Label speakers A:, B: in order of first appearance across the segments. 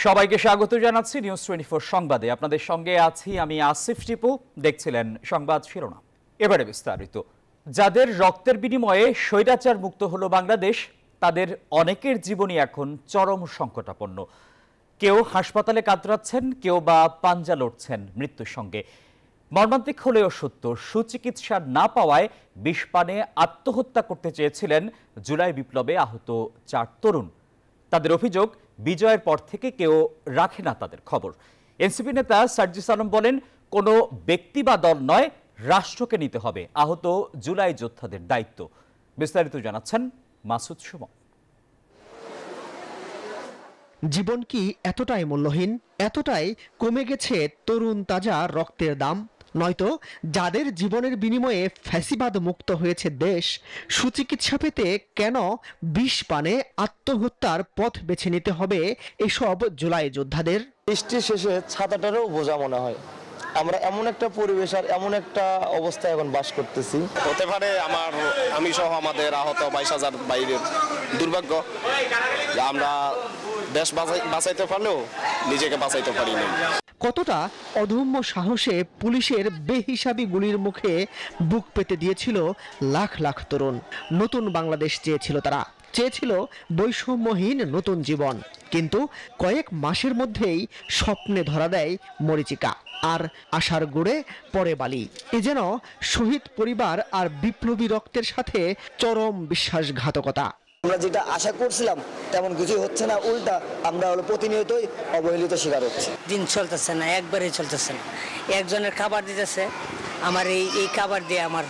A: সবাইকে স্বাগত জানাচ্ছি নিউজ 24 সংবাদে। আপনাদের সঙ্গে আছি আমি আসিফ টিপু। দেখছিলেন সংবাদ শিরোনাম, এবারে বিস্তারিত। যাদের রক্তের বিনিময়ে স্বৈরাচার মুক্ত হলো বাংলাদেশ, তাদের অনেকের জীবনই এখন চরম সংকটাপন্ন। কেউ হাসপাতালে কাতরাচ্ছেন, কেউ বা পাঞ্জা লড়ছেন মৃত্যুর সঙ্গে। মর্মান্তিক হলেও সত্য, সুচিকিৎসা না পাওয়ায় বিষপানে আত্মহত্যা করতে চেয়েছিলেন জুলাই বিপ্লবে আহত 4 তরুণ। তাদের অভিযোগ, বিজয়ের পর থেকে কেউ রাখে না তাদের খবর। এনসিপি নেতা সার্জিস আলম বলেন, কোনো ব্যক্তি বা দল নয়, রাষ্ট্রকে নিতে হবে আহত জুলাই যোদ্ধাদের দায়িত্ব। বিস্তারিত জানাচ্ছেন মাসুদ সুমন।
B: জীবন কি এতটাই মূল্যহীন, এতটাই কমে গেছে তরুণ তাজা রক্তের দাম? নয়তো যাদের জীবনের বিনিময়ে ফ্যাসিবাদ মুক্ত হয়েছে দেশ, সুচিকিৎসা পেতে কেন বিষ পানে আত্মহত্যার পথ বেছে নিতে হবে এসব জুলাই যোদ্ধাদের?
C: বৃষ্টির শেষে ছাতাটারও বোঝা মনে হয়। আমরা এমন একটা পরিবেশ আর এমন একটা অবস্থায় এখন বাস করতেছি।
D: হতে পারে আমি সহ আমাদের আহত 22,000 বাইরের দুর্ভাগ্য, আমরা দেশ বাঁচাইতে পারলেও নিজেকে বাঁচাইতে পারিনি।
B: কতটা অদম্য সাহসে পুলিশের বেহিসাবি গুলির মুখে বুক পেতে দিয়েছিল লাখ লাখ তরুণ। নতুন বাংলাদেশ চেয়েছিল তারা, চেয়েছিল বৈষম্যহীন নতুন জীবন। কিন্তু কয়েক মাসের মধ্যেই স্বপ্নে ধরা দেয় মরীচিকা, আর আশার গুড়ে পড়ে বালি। এ যেন শহীদ পরিবার আর বিপ্লবী রক্তের সাথে চরম বিশ্বাসঘাতকতা।
C: আমরা যেটা আশা করছিলাম তেমন কিছুই হচ্ছে না, উল্টা আমরা প্রতিনিয়তই অবহেলিত শিকার হচ্ছে।
E: দিন চলতেছে না, একবারেই চলতেছে না। একজনের খাবার দিতেছে, আমার এই খাবার দিয়ে আমার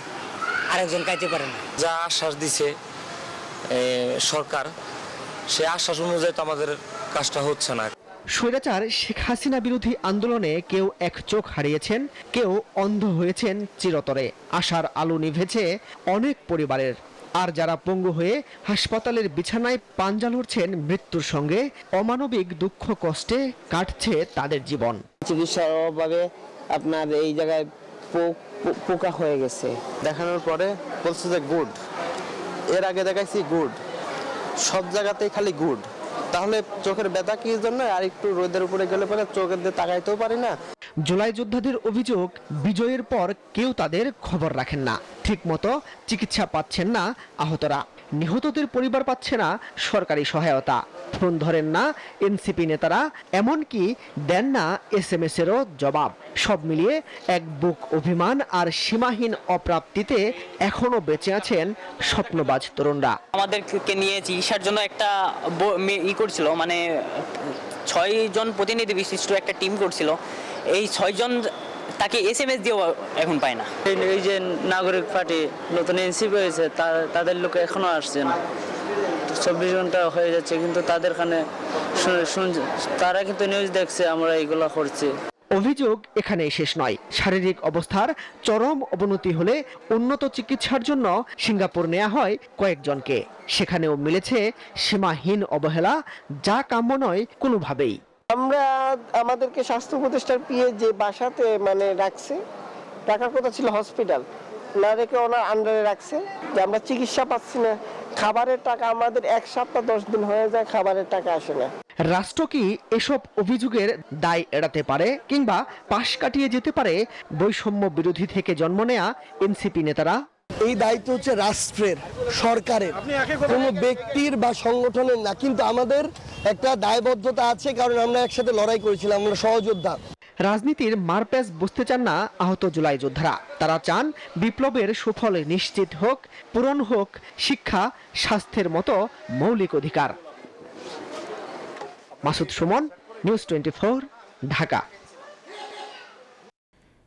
E: আরেকজন খাইতে পারে না।
F: যা আশ্বাস দিছে সরকার, সে আশ্বাস অনুযায়ী তো আমাদের কাজটা হচ্ছে না।
B: স্বৈরাচার শেখ হাসিনা বিরোধী আন্দোলনে কেউ এক চোখ হারিয়েছেন, কেউ অন্ধ হয়েছেন চিরতরে। আশার আলো নিভেছে অনেক পরিবারের। আর যারা পঙ্গু হয়ে হাসপাতালের বিছানায় পাঞ্জা লড়ছেন মৃত্যুর সঙ্গে, অমানবিক দুঃখ কষ্টে কাটছে তাদের জীবন।
G: চিকিৎসার অভাবে আপনার এই জায়গায় পোকা হয়ে গেছে।
C: দেখানোর পরে বলছে যে গুড, এর আগে দেখাইছি গুড, সব জায়গাতেই খালি গুড। তাহলে চোখের ব্যথা কি জন্য? আর একটু রোদের উপরে গেলে পরে চোখের দিয়ে তাকাইতেও পারি না।
B: জুলাই যোদ্ধাদের অভিযোগ, বিজয়ের পর কেউ তাদের খবর রাখেন না, ঠিকমতো চিকিৎসা পাচ্ছেন না আহতরা, নিহতদের পরিবার পাচ্ছে না সরকারি সহায়তা, ফোন ধরেন না এনসিপি নেতারা, এমনকি দেন না SMS এরও জবাব। সব মিলিয়ে এক বুক অভিমান আর সীমাহীন অপ্রাপ্তিতে এখনো বেঁচে আছেন স্বপ্নবাজ তরুণরা।
H: আমাদেরকে নিয়ে চিকিৎসার জন্য একটা করছিল, মানে 6 জন প্রতিনিধি বিশিষ্ট একটা টিম করছিল। এই 6 জন তাকে SMS দিয়েও এখন পায় না।
G: এই যে নাগরিক পার্টি নতুন এনসিপি হয়েছে, তাদের লোক এখনো আসছে না। 24 ঘন্টা হয়ে যাচ্ছে, কিন্তু তাদের কানে তারা কিন্তু নিউজ দেখছে আমরা এইগুলো করছি।
B: অভিযোগ এখানেই শেষ নয়। শারীরিক অবস্থার চরম অবনতি হলে উন্নত চিকিৎসার জন্য সিঙ্গাপুর নেওয়া হয় কয়েকজনকে। সেখানেও মিলেছে সীমাহীন অবহেলা, যা কাম্য নয় কোনোভাবেই।
G: আমরা আমাদেরকে স্বাস্থ্য প্রতিষ্ঠান পিয়ে যে বাসাতে রাখছে, টাকার কথা ছিল হসপিটাল, না রেখে ওনার আন্ডারে রাখছে, যে আমরা চিকিৎসা পাচ্ছি না। খাবারের টাকা আমাদের 1 সপ্তাহ 10 দিন হয়ে যায়, খাবারের টাকা আসে না।
B: রাষ্ট্র কি এসব অভিযোগের দায় এড়াতে পারে, কিংবা পাশ কাটিয়ে যেতে পারে বৈষম্য বিরোধী থেকে জন্ম নেয়া এনসিপি নেতারা?
I: এই দায়িত্ব হচ্ছে রাষ্ট্রের, সরকারের, কোনো ব্যক্তির বা সংগঠনের না। কিন্তু আমাদের একটা দায়বদ্ধতা আছে, কারণ আমরা একসাথে লড়াই করেছিলাম, আমরা সহযোদ্ধা।
B: রাজনীতির মারপ্যাচ বুঝতে চান না আহত জুলাই যোদ্ধারা। তারা চান বিপ্লবের সুফল নিশ্চিত হোক, পূরণ হোক শিক্ষা, স্বাস্থ্যের মতো মৌলিক অধিকার। মাসুদ সুমন, নিউজ 24, ঢাকা।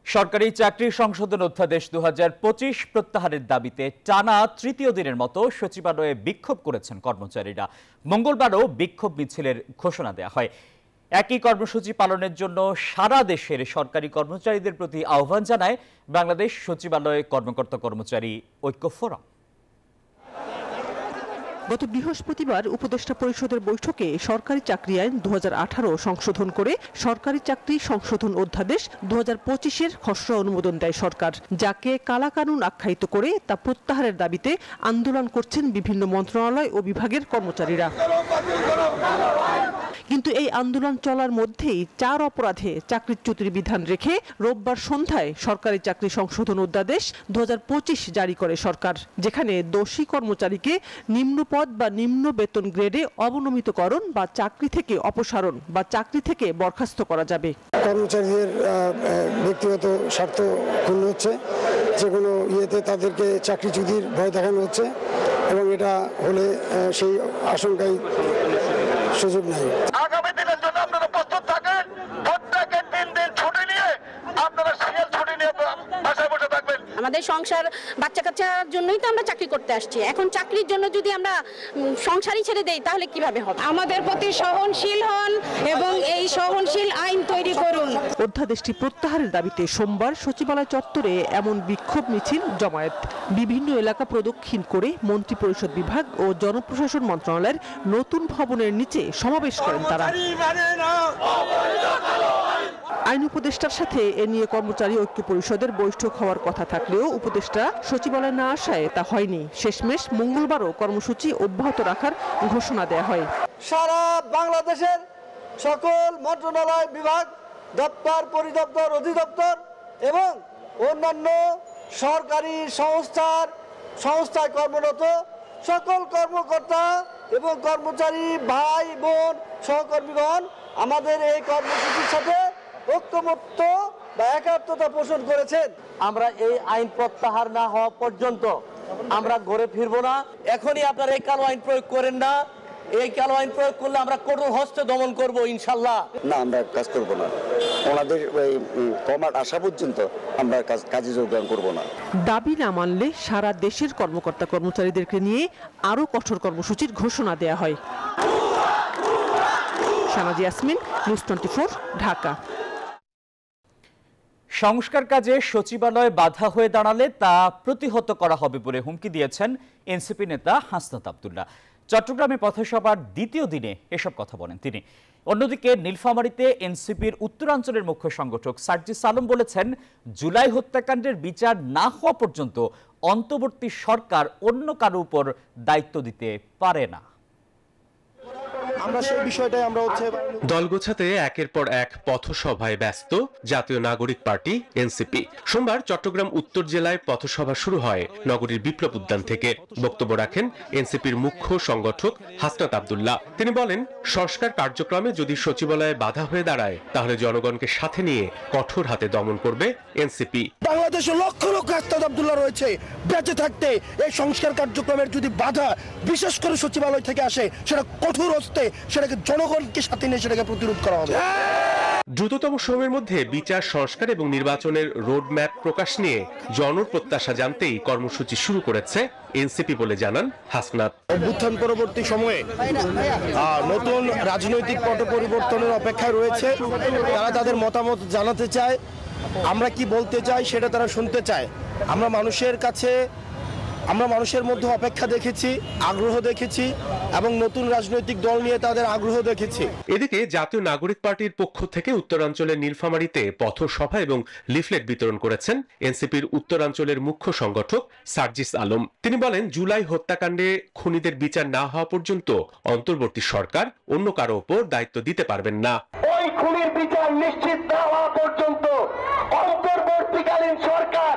A: সরকারি চাকরি সংশোধন অধ্যাদেশ 2025 প্রত্যাহারের দাবিতে টানা তৃতীয় দিনের মতো সচিবালয়ে বিক্ষোভ করেছেন কর্মচারীরা। মঙ্গলবারও বিক্ষোভ মিছিলের ঘোষণা দেওয়া হয়। একই কর্মসূচি পালনের জন্য সারা দেশের সরকারি কর্মচারীদের প্রতি আহ্বান জানায় বাংলাদেশ সচিবালয় কর্মকর্তা কর্মচারী ঐক্য ফোরাম।
J: গত বৃহস্পতিবার উপদেষ্টা পরিষদের বৈঠকে সরকারি চাকরি আইন 2018 সংশোধন করে সরকারি চাকরি সংশোধন অধ্যাদেশ 2025-এর খসড়া অনুমোদন দেয় সরকার, যাকে কালাকানুন আখ্যায়িত করে তা প্রত্যাহারের দাবিতে আন্দোলন করছেন বিভিন্ন মন্ত্রণালয় ও বিভাগের কর্মচারীরা। কিন্তু এই আন্দোলন চলার মধ্যেই 4 অপরাধে চাকরিচ্যুতির বিধান রেখে রোববার সন্ধ্যায় সরকারি চাকরি সংশোধন অধ্যাদেশ 2025 জারি করে সরকার, যেখানে দোষী কর্মচারীকে নিম্ন পদ বা নিম্ন বেতন গ্রেডে অবনমিতকরণ বা চাকরি থেকে অপসারণ বা চাকরি থেকে বরখাস্ত করা যাবে।
I: কর্মচারীদের ব্যক্তিগত স্বার্থ ক্ষুণ্ণ হচ্ছে, যে কোনো ইয়েতে তাদেরকে চাকরিচ্যুতির ভয় দেখানো হচ্ছে এবং এটা হলে সেই আশঙ্কায় সুযোগ নাই।
K: আগামী দিনের জন্য আপনারা প্রস্তুত থাকেন, প্রত্যেকে 3 দিন ছুটি নিয়ে আপনারা সিএল ছুটি নিয়ে বাসায় বসে থাকবেন।
L: আমাদের সংসার বাচ্চা কাচ্চার জন্যই তো আমরা চাকরি করতে আসছি। এখন চাকরির জন্য যদি আমরা সংসারই ছেড়ে দেই তাহলে কিভাবে হবে? আমাদের প্রতি সহনশীল হন এবং এই সহনশীল আইন তৈরি করুন।
J: অধ্যাদেশটি প্রত্যাহারের দাবিতে সোমবার সচিবালয় চত্বরে এমন বিক্ষোভ মিছিল জমায়েত। বিভিন্ন এলাকা প্রদক্ষিণ করে মন্ত্রিপরিষদ বিভাগ ও জনপ্রশাসন মন্ত্রণালয়ের নতুন ভবনের নিচে সমাবেশ করেন তারা। আইন উপদেষ্টার সাথে এ নিয়ে কর্মচারী ঐক্য পরিষদের বৈঠক হওয়ার কথা থাকলেও উপদেষ্টা সচিবালয়ে না আসায় তা হয়নি। শেষমেশ মঙ্গলবারও কর্মসূচি অব্যাহত রাখার ঘোষণা দেয়া হয়।
I: সারা বাংলাদেশের সকল মন্ত্রণালয়, বিভাগ, দপ্তর, পরিদপ্তর, অধিদপ্তর এবং অন্যান্য সরকারি সংস্থায় কর্মরত সকল কর্মকর্তা এবং কর্মচারী ভাই বোন সহকর্মীগণ আমাদের এই কর্মসূচির সাথে ঐক্যমত্য বা একাত্মতা পোষণ করেছেন। আমরা এই আইন প্রত্যাহার না হওয়া পর্যন্ত আমরা ঘরে ফিরবো না। এখনই আপনারা এই কালো আইন প্রয়োগ করেন না। এই কালো আইন প্রয়োগ করলে আমরা কঠোর হস্তে দমন করব ইনশাল্লাহ।
M: না, আমরা কাজ করব না। ওনাদের কমার আসা পর্যন্ত আমরা কাজে যোগদান করব না।
J: দাবি না মানলে সারা দেশের কর্মকর্তা কর্মচারীদেরকে নিয়ে আরো কঠোর কর্মসূচির ঘোষণা দেয়া হয়। শানাজি ইয়াসমিন, নিউজ 24, ঢাকা।
A: সংস্কার কাজে সচিবালয় বাধা হয়ে দাঁড়ালে তা প্রতিহত করা হবে বলে হুমকি দিয়েছেন এনসিপি নেতা হাসনাত আব্দুল্লাহ। চট্টগ্রামে পথসভার দ্বিতীয় দিনে এসব কথা বলেন তিনি। অন্যদিকে নীলফামারীতে এনসিপির উত্তরাঞ্চলের মুখ্য সংগঠক সার্জিস আলম বলেছেন, জুলাই হত্যাকাণ্ডের বিচার না হওয়া পর্যন্ত অন্তর্বর্তী সরকার অন্য কারো উপর দায়িত্ব দিতে পারে না।
N: দল গোছাতে একের পর এক পথসভায় ব্যস্ত জাতীয় নাগরিক পার্টি এনসিপি। সোমবার চট্টগ্রাম উত্তর জেলায় পথসভা শুরু হয় নগরীর বিপ্লব উদ্যান থেকে। বক্তব্য রাখেন এনসিপির মুখ্য সংগঠক হাসনাত আব্দুল্লাহ। তিনি বলেন, সংস্কার কার্যক্রমে যদি সচিবালয়ে বাধা হয়ে দাঁড়ায় তাহলে জনগণকে সাথে নিয়ে কঠোর হাতে দমন করবে এনসিপি।
I: বাংলাদেশে লক্ষ লক্ষ হাসনাত আব্দুল্লাহ রয়েছে, বেঁচে থাকতে এই সংস্কার কার্যক্রমের যদি বাধা বিশেষ করে সচিবালয় থেকে আসে সেটা কঠোর হস্তে সেটাকে জনগণকে সাথে নিয়ে সেটাকে প্রতিরোধ করা হবে।
N: দ্রুততম সময়ের মধ্যে বিচার, সংস্কার এবং নির্বাচনের রোডম্যাপ প্রকাশ নিয়ে জনপ্রত্যাশা জানতেই কর্মসূচি শুরু করেছে এনসিপি বলে জানান হাসনাত।
I: অভ্যুত্থান পরবর্তী সময়ে নতুন রাজনৈতিক পট পরিবর্তনের অপেক্ষায় রয়েছে। তারা তাদের মতামত জানাতে চায়, আমরা কি বলতে চাই সেটা তারা শুনতে চায়। আমরা মানুষের মধ্যে অপেক্ষা দেখেছি, আগ্রহ দেখেছি এবং নতুন রাজনৈতিক দল নিয়ে তাদের আগ্রহ দেখেছি।
N: এদিকে জাতীয় নাগরিক পার্টির পক্ষ থেকে উত্তরাঞ্চলের নীলফামারীতে পথসভা এবং লিফলেট বিতরণ করেছেন এনসিপির উত্তরাঞ্চলের মুখ্য সংগঠক সার্জিস আলম। তিনি বলেন, জুলাই হত্যাকাণ্ডে খুনিদের বিচার না হওয়া পর্যন্ত অন্তর্বর্তী সরকার অন্য কারো উপর দায়িত্ব দিতে পারবেন না।
K: ওই খুনির বিচার নিশ্চিত না হওয়া পর্যন্ত অন্তর্বর্তীকালীন সরকার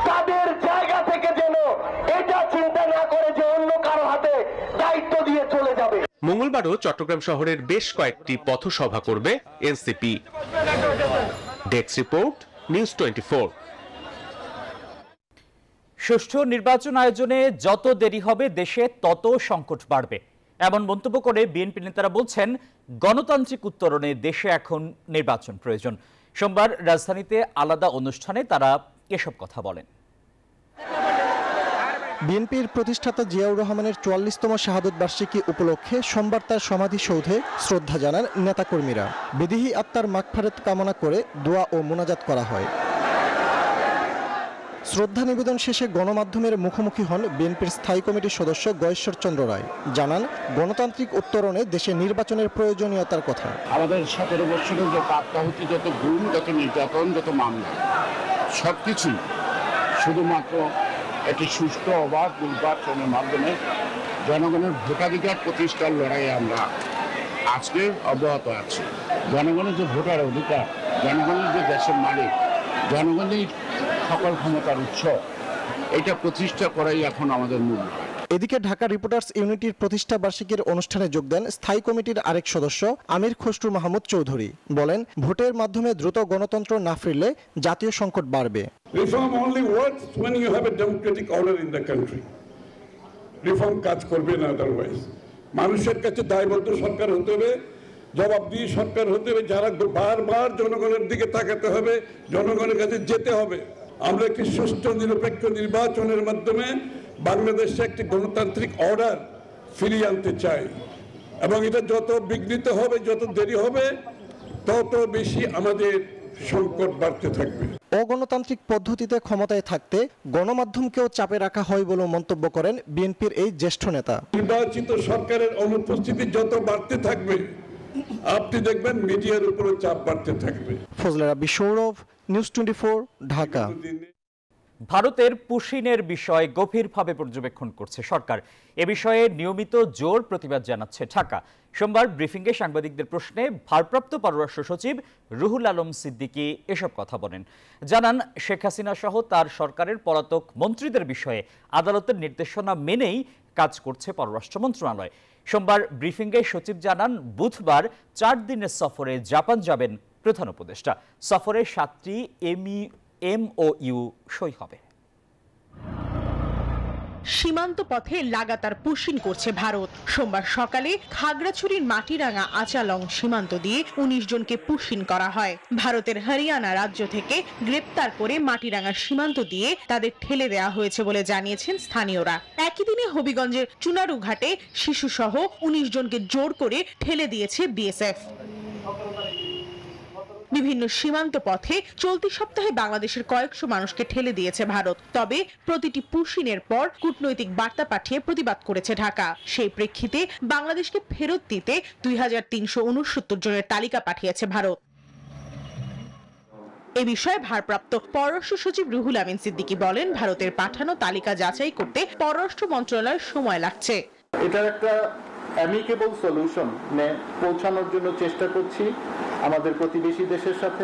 K: তাদের জায়গা থেকে যেন এটা চিন্তা না করে যে অন্য কারো হাতে দায়িত্ব দিয়ে চলে যাবে।
N: মঙ্গলবারও চট্টগ্রাম শহরের বেশ কয়েকটি পথসভা করবে এনসিপি। Desk report, news 24।
A: সুষ্ঠু নির্বাচন আয়োজনে যত দেরি হবে দেশে তত সংকট বাড়বে, এমন মন্তব্য করে বিএনপি নেতারা বলছেন, গণতান্ত্রিক উত্তরণে দেশে এখন নির্বাচন প্রয়োজন। সোমবার রাজধানীতে আলাদা অনুষ্ঠানে তারা এসব কথা বলেন।
B: বিএনপির প্রতিষ্ঠাতা জিয়াউর রহমানের ৪৪তম শাহাদত বার্ষিকী উপলক্ষে সোমবার তার সমাধিসৌধে শ্রদ্ধা জানান নেতাকর্মীরা। বিদেহী আত্মার মাগফিরাত কামনা করে দোয়া ও মোনাজাত করা হয়। শ্রদ্ধা নিবেদন শেষে গণমাধ্যমের মুখোমুখি হন বিএনপির স্থায়ী কমিটির সদস্য গয়েশ্বর চন্দ্র রায়। জানান, গণতান্ত্রিক উত্তরণে দেশে নির্বাচনের প্রয়োজনীয়তার কথা।
O: আমাদের ১৭ বছরের যত আত্মাহুতি, যত গুম, যত নির্যাতন, যত মামলা, সবকিছু শুধুমাত্র একটি সুষ্ঠু অবাধ নির্বাচনের মাধ্যমে জনগণের ভোটাধিকার প্রতিষ্ঠার লড়াইয়ে আমরা আজকে অব্যাহত আছে। জনগণের যে ভোটার অধিকার, জনগণের যে দেশের মালিক, জনগণের সকল ক্ষমতার উৎস, এটা প্রতিষ্ঠা করাই এখন আমাদের মূল।
B: এদিকে ঢাকা রিপোর্টার্স ইউনিটির প্রতিষ্ঠা বার্ষিকীর অনুষ্ঠানে যোগ দেন স্থায়ী কমিটির আরেক সদস্য আমির খসরু মাহমুদ চৌধুরী। বলেন, ভোটের মাধ্যমে দ্রুত গণতন্ত্র না ফিরলে জাতীয় সংকট বাড়বে।
P: Reform only works when you have a democratic order in the country. Reform কাজ করবে না আদারওয়াইজ। মানুষের কাছে দায়বদ্ধ সরকার হতে হবে, জবাবদিহি সরকার হতে হবে, যারা বারবার জনগণের দিকে তাকাতে হবে, জনগণের কাছে যেতে হবে। আমরা একটি সুষ্ঠু নিরপেক্ষ নির্বাচনের মাধ্যমে বাংলাদেশে একটি গণতান্ত্রিক অর্ডার ফিরিয়ে আনতে চাই, এবং এটা যত বিঘ্নিত হবে, যত দেরি হবে, তত বেশি আমাদের সংকট বাড়তে থাকবে।
B: অগণতান্ত্রিক পদ্ধতিতে ক্ষমতায় থাকতে গণমাধ্যমকেও চাপে রাখা হয় বলে মন্তব্য করেন বিএনপির এই জ্যেষ্ঠ নেতা।
P: নির্বাচিত সরকারের অনুপস্থিতি যত বাড়তে থাকবে, আপনি দেখবেন মিডিয়ার উপরে চাপ বাড়তে থাকবে।
B: ফজলে রাব্বি সৌরভ, নিউজ 24, ঢাকা।
A: ভারতের পুশিনের বিষয় গভীরভাবে পর্যবেক্ষণ করছে সরকার। এ বিষয়ে নিয়মিত জোর প্রতিবাদ জানাচ্ছে ঢাকা। সোমবার ব্রিফিংয়ে সাংবাদিকদের প্রশ্নে ভারপ্রাপ্ত পররাষ্ট্র সচিব রুহুল আলম সিদ্দিকী এসব কথা বলেন। জানান, শেখ হাসিনা সহ তার সরকারের পলাতক মন্ত্রীদের বিষয়ে আদালতের নির্দেশনা মেনেই কাজ করছে পররাষ্ট্র মন্ত্রণালয়। সোমবার ব্রিফিংয়ে সচিব জানান, বুধবার 4 দিনের সফরে জাপান যাবেন প্রধান উপদেষ্টা। সফরে 7টি MOU সই হবে।
Q: সীমান্ত পথে লাগাতার পুশিন করছে ভারত। সোমবার সকালে খাগড়াছড়ির মাটিরাঙ্গা আচালং সীমান্ত দিয়ে 19 জনকে পুশিন করা হয়। ভারতের হরিয়ানা রাজ্য থেকে গ্রেপ্তার করে মাটিরাঙ্গা সীমান্ত দিয়ে তাদের ঠেলে দেওয়া হয়েছে বলে জানিয়েছেন স্থানীয়রা। একই দিনে হবিগঞ্জের চুনারুঘাটে শিশুসহ 19 জনকে জোর করে ঠেলে দিয়েছে বিএসএফ। বিভিন্ন সীমান্ত পথে চলতি সপ্তাহে বাংলাদেশের কয়েকশো মানুষকে ঠেলে দিয়েছে ভারত। তবে প্রতিটি পুশিনের পর কূটনৈতিক বার্তা পাঠিয়ে প্রতিবাদ করেছে ঢাকা। সেই প্রেক্ষিতে বাংলাদেশকে ফেরত দিতে 2369 জনের তালিকা পাঠিয়েছে ভারত। এ বিষয়ে ভারপ্রাপ্ত পররাষ্ট্র সচিব রুহুল আমিন সিদ্দিকী বলেন, ভারতের পাঠানো তালিকা যাচাই করতে পররাষ্ট্র মন্ত্রণালয়ের সময় লাগছে।
R: এটার একটা অ্যামিকেবল সলিউশন পৌঁছানোর জন্য চেষ্টা করছি আমাদের প্রতিবেশী দেশের সাথে,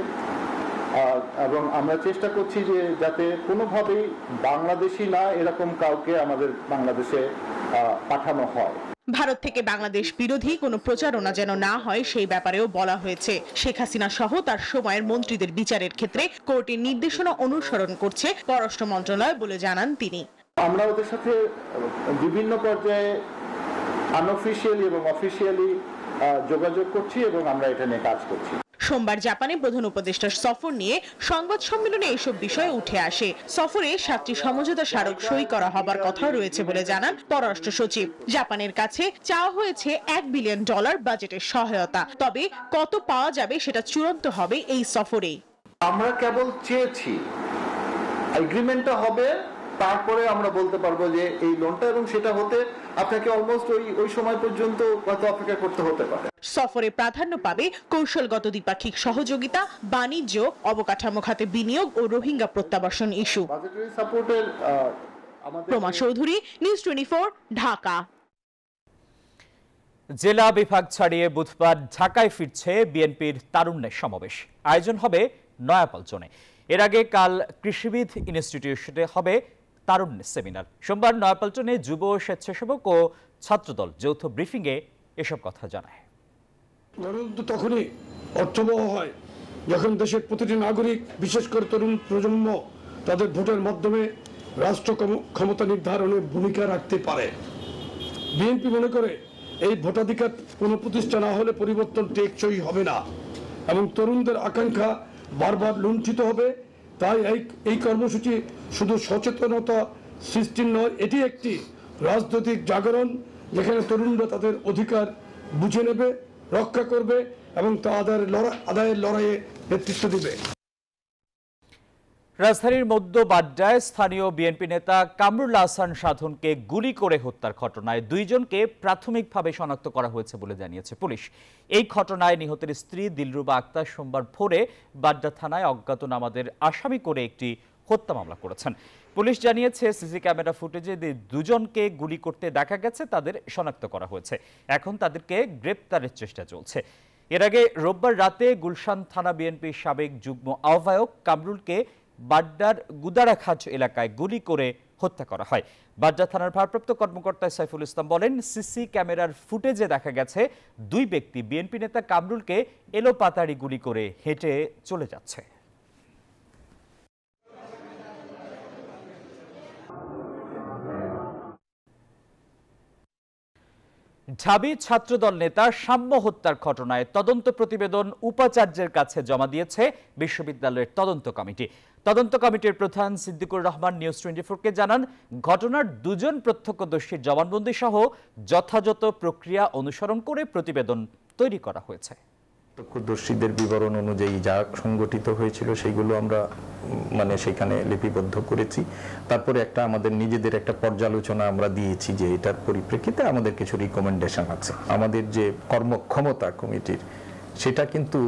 R: এবং আমরা চেষ্টা করছি যে যাতে কোনোভাবেই বাংলাদেশি না এরকম কাউকে আমাদের বাংলাদেশে পাঠানো হয়।
Q: ভারত থেকে বাংলাদেশ বিরোধী কোনো প্রচারণা যেন না হয় সেই ব্যাপারেও বলা হয়েছে। শেখ হাসিনা সহ তার সময়ের মন্ত্রীদের বিচারের ক্ষেত্রে কোর্টের নির্দেশনা অনুসরণ করছে পররাষ্ট্র মন্ত্রণালয় বলে জানান তিনি।
R: আমরা ওদের সাথে বিভিন্ন পর্যায়ে আনঅফিশিয়ালি এবং অফিশিয়ালি যোগাযোগ করছি এবং আমরা এটা নিয়ে কাজ করছি।
Q: সোমবার জাপানে প্রধান উপদেষ্টার সফর নিয়ে সংবাদ সম্মেলনে এইসব বিষয় উঠে আসে। সফরে 7টি সমঝোতা স্মারক সই করা হবার কথা রয়েছে বলে জানান পররাষ্ট্র সচিব। জাপানের কাছে চাওয়া হয়েছে $1 বিলিয়ন বাজেটের সহায়তা, তবে কত পাওয়া যাবে সেটা চূড়ান্ত হবে এই সফরেই।
R: আমরা কেবল চেয়েছি এগ্রিমেন্টটা হবে, তারপরে আমরা বলতে পারবো যে এই লোনটা, এবং সেটা হতে আপনাকে অলমোস্ট ওই সময় পর্যন্ত কত অপেক্ষা করতে হতে পারে।
Q: সফরে প্রাধান্য পাবে কৌশলগত দ্বিপাক্ষিক সহযোগিতা, বাণিজ্য, অবকাঠামো খাতে বিনিয়োগ ও রোহিঙ্গা প্রত্যাবাসন ইস্যু। প্রমা চৌধুরী, নিউজ 24, ঢাকা।
A: জেলা বিভাগ ছাড়িয়ে বুধবার ঢাকায় ফিরছে বিএনপির তারুণ্যের সমাবেশ। আয়োজন হবে নয়াপল্টনে। এর আগে কাল কৃষিবিদ ইনস্টিটিউশনে হবে তারুণ্য সেমিনার। সোমবার নয়াপল্টনে যুব স্বেচ্ছাসেবক ও ছাত্রদল যৌথ ব্রিফিংয়ে এসব কথা জানায়।
S: গণতন্ত্র তখনই অর্থবহ হয় যখন দেশের প্রতিটি নাগরিক, বিশেষ করে তরুণ প্রজন্ম, তাদের ভোটের মাধ্যমে রাষ্ট্র ক্ষমতা নির্ধারণে ভূমিকা রাখতে পারে। বিএনপি মনে করে এই ভোটাধিকার কোনো প্রতিষ্ঠা না হলে পরিবর্তন টেকসই হবে না এবং তরুণদের আকাঙ্ক্ষা বারবার লুণ্ঠিত হবে। তাই এই কর্মসূচি শুধু সচেতনতা সৃষ্টির নয়, এটি একটি রাজনৈতিক জাগরণ, যেখানে তরুণরা তাদের অধিকার বুঝে নেবে, রক্ষা করবে এবং তা আদায়ের লড়াইয়ে নেতৃত্ব দিবে।
A: রাজধানীর মধ্য বাড্ডায় স্থানীয় বিএনপি নেতা কামরুল আহসান সাধনকে গুলি করে হত্যার ঘটনায় 2 জনকে প্রাথমিকভাবে শনাক্ত করা হয়েছে বলে জানিয়েছে পুলিশ। এই ঘটনায় নিহতের স্ত্রী দিলরুবা আক্তার সোমবার ভোরে বাড্ডা থানায় অজ্ঞাতনামাদের আসামি করে একটি হত্যা মামলা করেছেন। পুলিশ জানিয়েছে সিসি ক্যামেরা ফুটেজে দুজনকে গুলি করতে দেখা গেছে, তাদের শনাক্ত করা হয়েছে। এখন তাদেরকে গ্রেপ্তারের চেষ্টা চলছে। এর আগে রোববার রাতে গুলশান থানা বিএনপির সাবেক যুগ্ম আহ্বায়ক কামরুলকে বাড্ডার গুদারাখাজ এলাকায় গুলি করে হত্যা করা হয়। বাড্ডা থানার ভারপ্রাপ্ত কর্মকর্তা সাইফুল ইসলাম বলেন, সিসি ক্যামেরার ফুটেজে দেখা গেছে দুই ব্যক্তি বিএনপি নেতা কামরুলকে এলোপাতাড়ি গুলি করে হেঁটে চলে যাচ্ছে। ঢাবি ছাত্রদল নেতা সাম্য হত্যার ঘটনায় তদন্ত প্রতিবেদন উপাচার্যের কাছে জমা দিয়েছে বিশ্ববিদ্যালয়ের তদন্ত কমিটি। তদন্ত কমিটির প্রধান সিদ্দিকুর রহমান নিউজ 24-কে জানান, ঘটনার দুজন প্রত্যক্ষদর্শীর জবানবন্দি সহ যথাযথ প্রক্রিয়া অনুসরণ করে প্রতিবেদন তৈরি করা হয়েছে।
T: প্রত্যক্ষদর্শীদের বিবরণ অনুযায়ী যা সংগঠিত হয়েছিল সেগুলো আমরা সেখানে লিপিবদ্ধ করেছি। তারপরে আমাদের নিজেদের একটা পর্যালোচনা আমরা দিয়েছি যে এটার পরিপ্রেক্ষিতে আমাদের কিছু রিকমেন্ডেশন আছে। আমাদের যে কর্মক্ষমতা কমিটির সেটা কিন্তু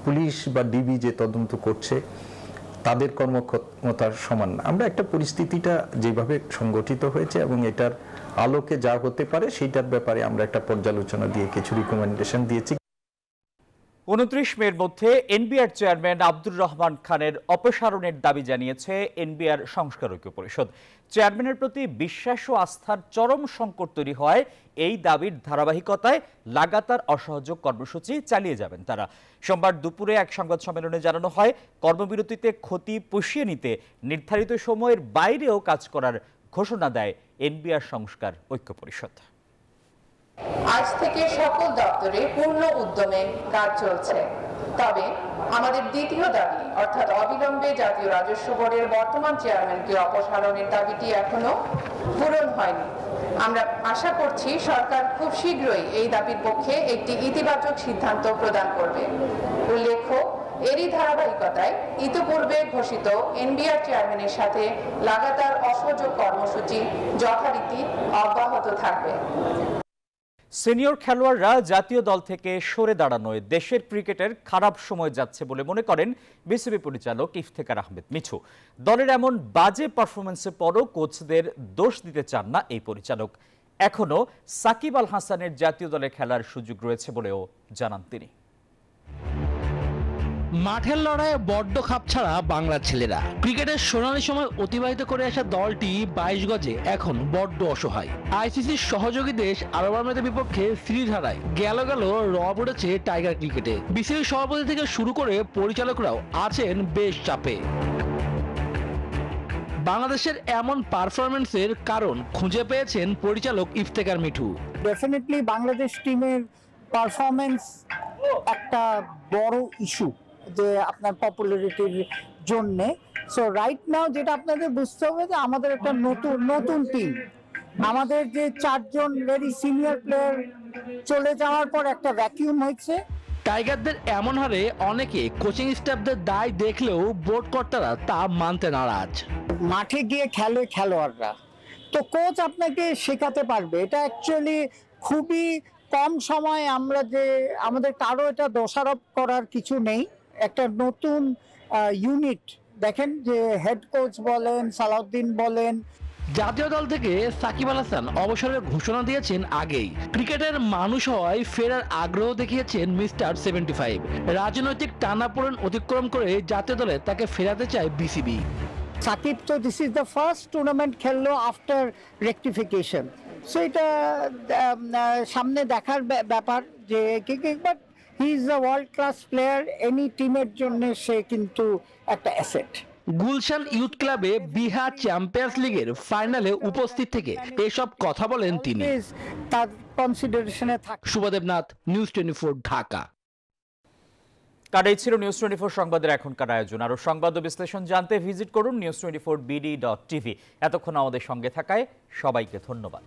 T: পুলিশ বা ডিবি যে তদন্ত করছে তাদের কর্মক্ষমতার সমান না। আমরা একটা পরিস্থিতিটা যেভাবে সংগঠিত হয়েছে এবং এটার আলোকে যা হতে পারে সেইটার ব্যাপারে আমরা একটা পর্যালোচনা দিয়ে কিছু রিকমেন্ডেশন দিয়েছি।
A: 29 মের মধ্যে এনবিআর চেয়ারম্যান আব্দুর রহমান খানের অপসারণের দাবি জানিয়েছে এনবিআর সংস্কার ঐক্য পরিষদ। চেয়ারম্যানের প্রতি বিশ্বাস ও আস্থার চরম সংকট তৈরি হয় এই দাবির ধারাবাহিকতায় লাগাতার অসহযোগ কর্মসূচি চালিয়ে যাবেন তারা। সোমবার দুপুরে এক সংবাদ সম্মেলনে জানানো হয়, কর্মবিরতিতে ক্ষতি পুষিয়ে নিতে নির্ধারিত সময়ের বাইরেও কাজ করার ঘোষণা দেয় এনবিআর সংস্কার ঐক্য পরিষদ।
U: আজ থেকে সকল দপ্তরে পূর্ণ উদ্যমে কাজ চলছে। তবে আমাদের দ্বিতীয় দাবি অর্থাৎ অবিলম্বে জাতীয় রাজস্ব বোর্ডের বর্তমান চেয়ারম্যানকে অপসারণের দাবিটি এখনো পূরণ হয়নি। আমরা আশা করছি সরকার খুব শীঘ্রই এই দাবির পক্ষে একটি ইতিবাচক সিদ্ধান্ত প্রদান করবে। উল্লেখ্য, এরই ধারাবাহিকতায় ইতিপূর্বে ঘোষিত এনবিআর চেয়ারম্যানের সাথে লাগাতার অসহযোগ কর্মসূচি যথারীতি অব্যাহত থাকবে।
A: সিনিয়র খেলোয়াড়রা জাতীয় দল থেকে সরে দাঁড়ানোয় দেশের ক্রিকেটের খারাপ সময় যাচ্ছে বলে মনে করেন বিসিবি পরিচালক ইফতেখার আহমেদ মিঠু। দলের এমন বাজে পারফরমেন্সের পরও কোচদের দোষ দিতে চান না এই পরিচালক। এখনও সাকিব আল হাসানের জাতীয় দলে খেলার সুযোগ রয়েছে বলেও জানান তিনি।
B: মাঠের লড়াইয়ে বড্ড খাপছাড়া বাংলার ছেলেরা। ক্রিকেটের সোনালী সময় অতিবাহিত করে আসা দলটি 22 গজে এখন বড্ড অসহায়। আইসিসির সহযোগী দেশ আরব আমিরাতের বিপক্ষে সিরিজ হারায় গেল রব উঠেছে টাইগার ক্রিকেটে। বিসিবির সভাপতি থেকে শুরু করে পরিচালকরাও আছেন বেশ চাপে। বাংলাদেশের এমন পারফরমেন্সের কারণ খুঁজে পেয়েছেন পরিচালক ইফতেখার মিঠু।
V: ডেফিনেটলি বাংলাদেশ টিমের পারফরমেন্স একটা বড় ইস্যু যে আপনার পপুলারিটির জন্য। সো রাইট নাও যেটা আপনাদের বুঝতে হবে যে আমাদের একটা নতুন টিম, আমাদের যে 4 জন ভেরি সিনিয়র প্লেয়ার চলে যাওয়ার পর একটা ভ্যাকিউম হয়েছে।
B: টাইগারদের এমন হারে অনেকে কোচিং স্টাফদের দায় দেখলেও বোর্ড কর্তারা তা মানতে নারাজ।
V: মাঠে গিয়ে খেলোয়াড়রা তো কোচ আপনাকে শেখাতে পারবে, এটা অ্যাকচুয়ালি খুবই কম সময়। আমরা যে আমাদের কারো এটা দোষারোপ করার কিছু নেই। একটা নতুন ইউনিট দেখেন, যে হেড কোচ বলেন, সালাউদ্দিন বলেন।
B: জাতীয় দল থেকে সাকিব আল হাসান অবসরের ঘোষণা দিয়েছেন আগেই। ক্রিকেটের মানুষ হওয়ায় ফেরার আগ্রহ দেখিয়েছেন মিস্টার 75। রাজনৈতিক টানাপোড়েন অতিক্রম করে জাতীয় দলে তাকে ফেরাতে চায় বিসিবি।
V: সাকিব তো this is the first tournament খেললো আফটার রেকটিফিকেশন। সো এটা সামনে দেখার ব্যাপার যে but he is a world class player. Any টিমের জন্য সে কিন্তু একটা অ্যাসেট।
B: গুলশান ইউথ ক্লাবে বিহার চ্যাম্পিয়ন্স লিগের ফাইনালে উপস্থিত থেকে এসব কথা বলেন তিনি।
V: তার কনসিডারেশনে থাকে।
B: শুভদেবনাথ, নিউজ 24 ঢাকা।
A: কাটাই ছিল নিউজ 24 সংবাদের এখনকার আয়োজন। আরো সংবাদ ও বিশ্লেষণ জানতে ভিজিট করুন news24bd.tv। এতক্ষণ আমাদের সঙ্গে থাকায় সবাইকে ধন্যবাদ।